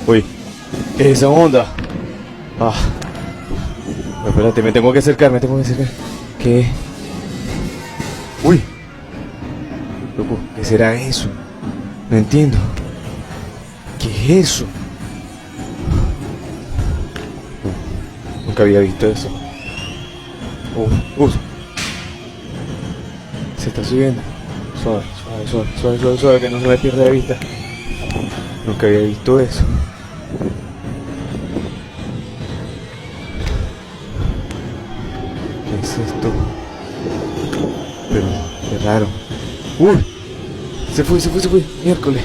Uy, ¿qué es esa onda? Ah, espérate, me tengo que acercar, ¿Qué? Uy, loco, ¿qué será eso? No entiendo. ¿Qué es eso? Nunca había visto eso. Uh, uh, Se está subiendo. Suave, que no se me pierda de vista. Nunca había visto eso. ¿Qué es esto? Pero, qué raro. ¡Uy! Se fue. Miércoles.